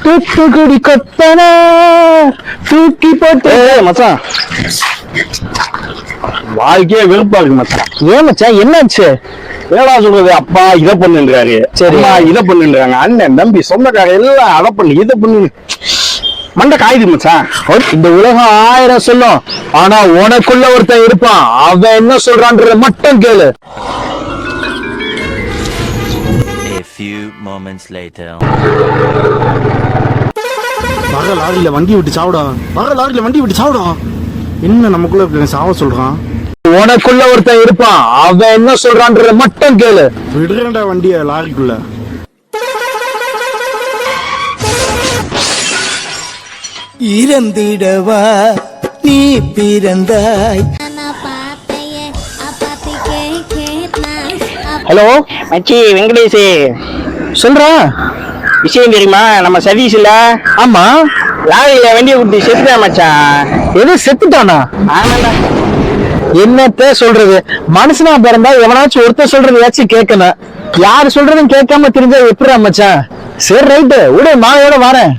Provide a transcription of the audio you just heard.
தூத்துக்குடி கொத்தனார் தூக்கி போட்டு மச்சான் வாழ்க்கையே வெறுப்பா இருக்கு மச்சான். ஏன் மச்சான் என்னாச்சு? ஏடா சொல்றது, அப்பா இதை பண்ணுன்றாரு, சரி இதை பண்ணுன்றாங்க, அண்ணன் தம்பி சொந்தக்கார எல்லாம் அதை பண்ணு இதை பண்ணு, மண்டை காயுது மச்சான். இந்த உலகம் 1000 சொல்லும், ஆனா உனக்குள்ள ஒருத்தன் இருப்பான், அவன் என்ன சொல்றான்றத மட்டும் கேளு. A few moments later. வர லாரியில வண்டி விட்டு சாப்பிடும், வர லாரியில வண்டி விட்டு சாப்பிடும். என்ன நமக்குள்ள சாவ சொல்றான்? உனக்குள்ள ஒருத்தன் இருப்பான், அவன் என்ன சொல்றான்றத மட்டும் கேளு. விடுறா வண்டிய லாரிக்குள்ள. இறந்திடவா நீ பிறந்தாய். ஹலோ மச்சி வெங்கடேஷ் சொல்றா. விஷயம் தெரியுமா? நம்ம சதீஷ் இல்ல, ஆமா, லாரியில வண்டியை விட்டு செத்துட்டான் மச்சான். எது செத்துட்டானா? ஆமாண்டா. என்னத்த சொல்றது, மனுஷனா பிறந்தா எவனாச்சும் ஒருத்தர் சொல்றதையாச்சும் கேட்கணும். யாரு சொல்றதும் கேட்காம தெரிஞ்சா எப்படிடா மச்சான்? சரி ரைட்டு விடு, மாயோட வரேன்.